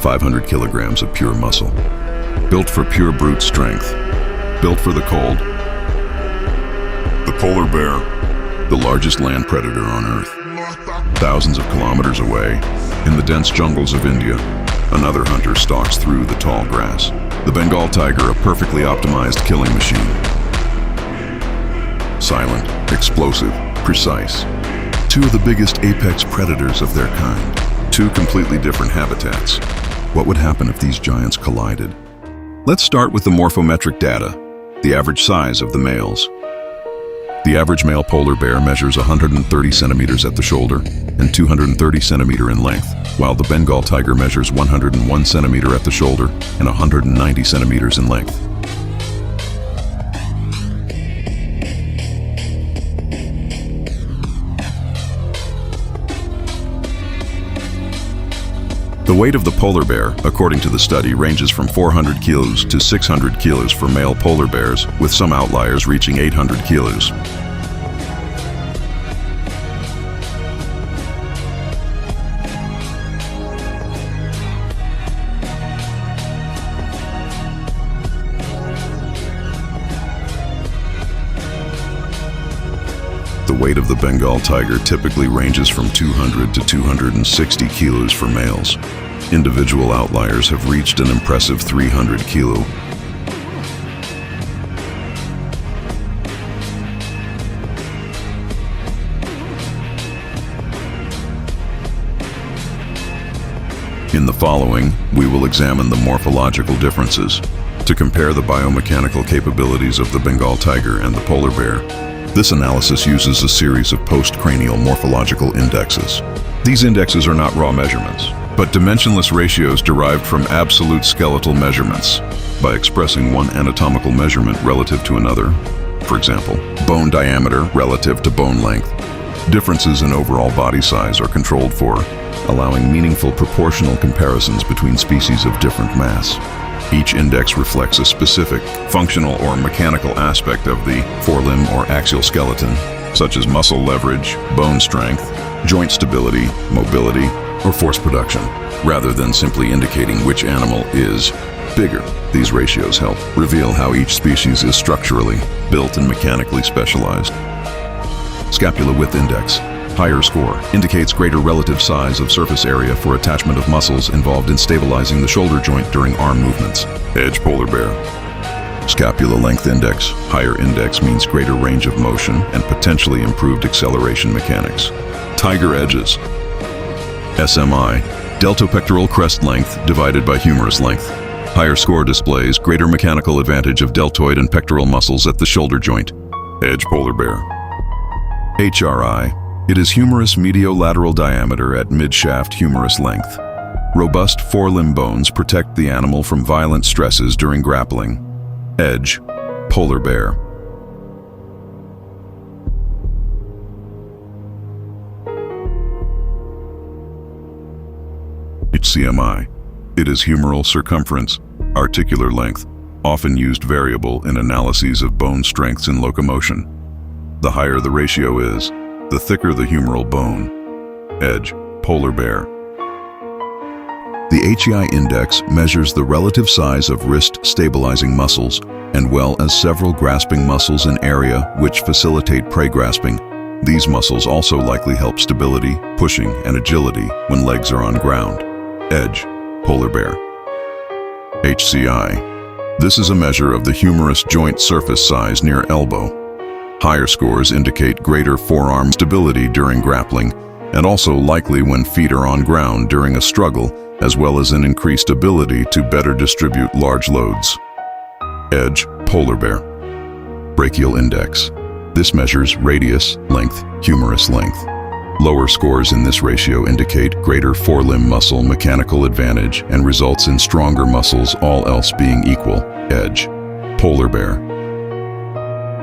500 kilograms of pure muscle. Built for pure brute strength. Built for the cold. The polar bear, the largest land predator on Earth. Thousands of kilometers away, in the dense jungles of India, another hunter stalks through the tall grass. The Bengal tiger, a perfectly optimized killing machine. Silent, explosive, precise. Two of the biggest apex predators of their kind. Two completely different habitats. What would happen if these giants collided? Let's start with the morphometric data, the average size of the males. The average male polar bear measures 130 centimeters at the shoulder and 230 centimeter in length, while the Bengal tiger measures 101 centimeter at the shoulder and 190 centimeters in length. The weight of the polar bear, according to the study, ranges from 400 kilos to 600 kilos for male polar bears, with some outliers reaching 800 kilos. The weight of the Bengal tiger typically ranges from 200 to 260 kilos for males. Individual outliers have reached an impressive 300 kilo. In the following, we will examine the morphological differences to compare the biomechanical capabilities of the Bengal tiger and the polar bear. This analysis uses a series of postcranial morphological indexes. These indexes are not raw measurements, but dimensionless ratios derived from absolute skeletal measurements by expressing one anatomical measurement relative to another. For example, bone diameter relative to bone length. Differences in overall body size are controlled for, allowing meaningful proportional comparisons between species of different mass. Each index reflects a specific functional or mechanical aspect of the forelimb or axial skeleton, such as muscle leverage, bone strength, joint stability, mobility, or force production, rather than simply indicating which animal is bigger. These ratios help reveal how each species is structurally, built and mechanically specialized. Scapula width index. Higher score indicates greater relative size of surface area for attachment of muscles involved in stabilizing the shoulder joint during arm movements. Edge polar bear. Scapula length index. Higher index means greater range of motion and potentially improved acceleration mechanics. Tiger edges. SMI. Deltopectoral crest length divided by humerus length. Higher score displays greater mechanical advantage of deltoid and pectoral muscles at the shoulder joint. Edge polar bear. HRI. It is humerus mediolateral diameter at mid-shaft humerus length. Robust forelimb bones protect the animal from violent stresses during grappling. Edge, polar bear. HCMI. It is humeral circumference, articular length, often used variable in analyses of bone strengths in locomotion. The higher the ratio is, the thicker the humeral bone. Edge, polar bear. The HEI index measures the relative size of wrist stabilizing muscles, and well as several grasping muscles in area which facilitate prey grasping. These muscles also likely help stability, pushing, and agility when legs are on ground. Edge, polar bear. HCI. This is a measure of the humerus joint surface size near elbow. Higher scores indicate greater forearm stability during grappling, and also likely when feet are on ground during a struggle, as well as an increased ability to better distribute large loads. Edge, polar bear. Brachial index. This measures radius, length, humerus length. Lower scores in this ratio indicate greater forelimb muscle mechanical advantage and results in stronger muscles, all else being equal. Edge, polar bear.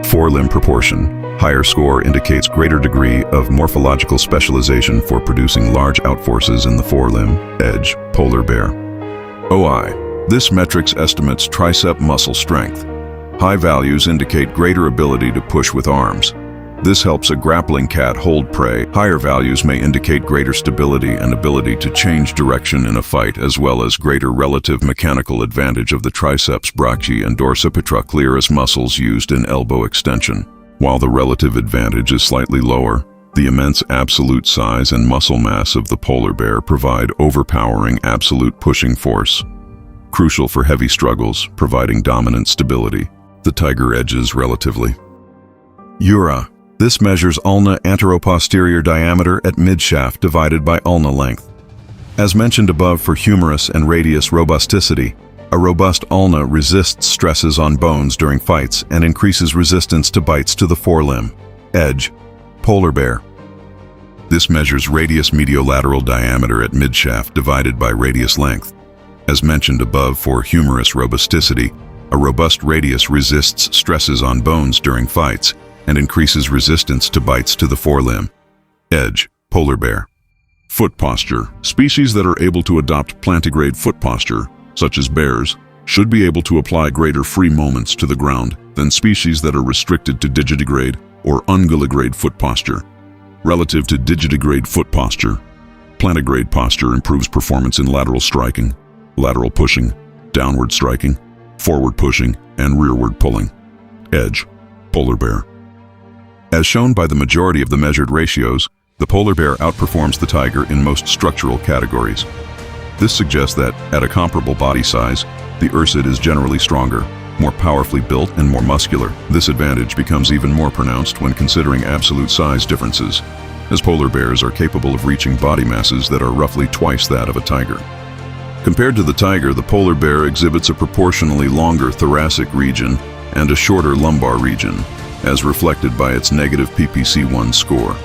Forelimb proportion. Higher score indicates greater degree of morphological specialization for producing large outforces in the forelimb. Edge, polar bear. OI. This metrics estimates tricep muscle strength. High values indicate greater ability to push with arms. This helps a grappling cat hold prey. Higher values may indicate greater stability and ability to change direction in a fight, as well as greater relative mechanical advantage of the triceps brachii and dorsipetrocleiris muscles used in elbow extension. While the relative advantage is slightly lower, the immense absolute size and muscle mass of the polar bear provide overpowering absolute pushing force, crucial for heavy struggles, providing dominant stability. The tiger edges relatively. Ura. This measures ulna anteroposterior diameter at midshaft divided by ulna length. As mentioned above for humerus and radius robusticity, a robust ulna resists stresses on bones during fights and increases resistance to bites to the forelimb. Edge. Polar bear. This measures radius mediolateral diameter at midshaft divided by radius length. As mentioned above for humerus robusticity, a robust radius resists stresses on bones during fights and increases resistance to bites to the forelimb. Edge. Polar bear. Foot posture. Species that are able to adopt plantigrade foot posture, such as bears, should be able to apply greater free moments to the ground than species that are restricted to digitigrade or unguligrade foot posture. Relative to digitigrade foot posture, plantigrade posture improves performance in lateral striking, lateral pushing, downward striking, forward pushing, and rearward pulling. Edge. Polar bear. As shown by the majority of the measured ratios, the polar bear outperforms the tiger in most structural categories. This suggests that, at a comparable body size, the ursid is generally stronger, more powerfully built, and more muscular. This advantage becomes even more pronounced when considering absolute size differences, as polar bears are capable of reaching body masses that are roughly twice that of a tiger. Compared to the tiger, the polar bear exhibits a proportionally longer thoracic region and a shorter lumbar region, as reflected by its negative PPC-1 score.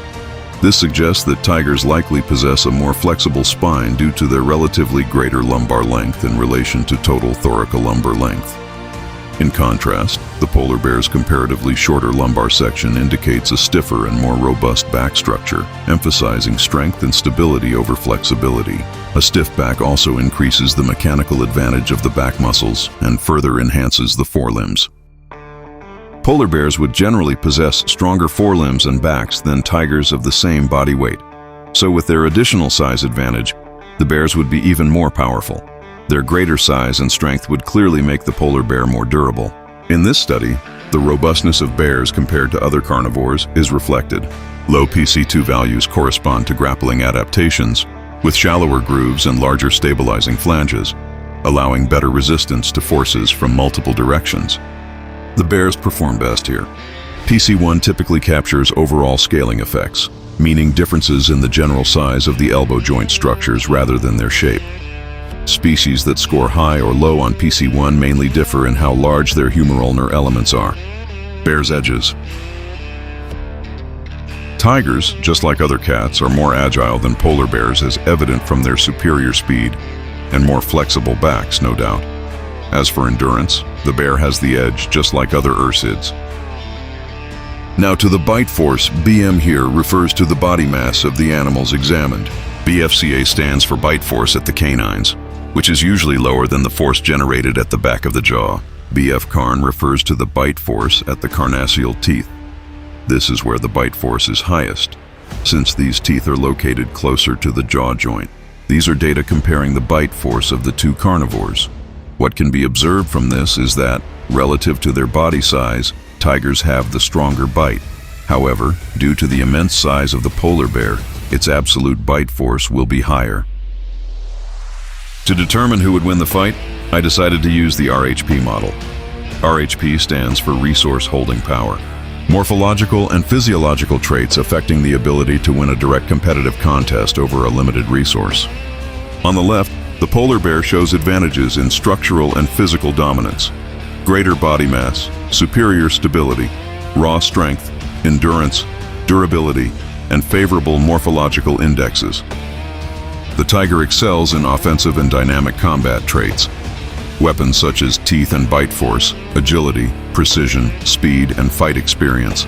This suggests that tigers likely possess a more flexible spine due to their relatively greater lumbar length in relation to total thoracolumbar length. In contrast, the polar bear's comparatively shorter lumbar section indicates a stiffer and more robust back structure, emphasizing strength and stability over flexibility. A stiff back also increases the mechanical advantage of the back muscles and further enhances the forelimbs. Polar bears would generally possess stronger forelimbs and backs than tigers of the same body weight. So with their additional size advantage, the bears would be even more powerful. Their greater size and strength would clearly make the polar bear more durable. In this study, the robustness of bears compared to other carnivores is reflected. Low PC2 values correspond to grappling adaptations, with shallower grooves and larger stabilizing flanges, allowing better resistance to forces from multiple directions. The bears perform best here. PC1 typically captures overall scaling effects, meaning differences in the general size of the elbow joint structures rather than their shape. Species that score high or low on PC1 mainly differ in how large their humerulnar elements are. Bears' edges. Tigers, just like other cats, are more agile than polar bears, as evident from their superior speed and more flexible backs, no doubt. As for endurance, the bear has the edge, just like other ursids. Now to the bite force. BM here refers to the body mass of the animals examined. BFCA stands for bite force at the canines, which is usually lower than the force generated at the back of the jaw. BF carn refers to the bite force at the carnassial teeth. This is where the bite force is highest, since these teeth are located closer to the jaw joint. These are data comparing the bite force of the two carnivores. What can be observed from this is that, relative to their body size, tigers have the stronger bite. However, due to the immense size of the polar bear, its absolute bite force will be higher. To determine who would win the fight, I decided to use the RHP model. RHP stands for Resource Holding Power. Morphological and physiological traits affecting the ability to win a direct competitive contest over a limited resource. On the left, the polar bear shows advantages in structural and physical dominance, greater body mass, superior stability, raw strength, endurance, durability, and favorable morphological indexes. The tiger excels in offensive and dynamic combat traits. Weapons such as teeth and bite force, agility, precision, speed, and fight experience.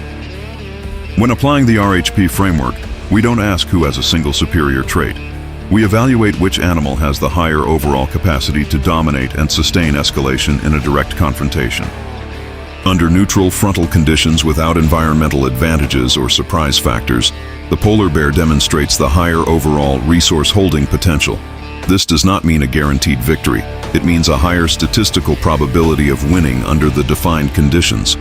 When applying the RHP framework, we don't ask who has a single superior trait. We evaluate which animal has the higher overall capacity to dominate and sustain escalation in a direct confrontation. Under neutral frontal conditions without environmental advantages or surprise factors, the polar bear demonstrates the higher overall resource holding potential. This does not mean a guaranteed victory. It means a higher statistical probability of winning under the defined conditions.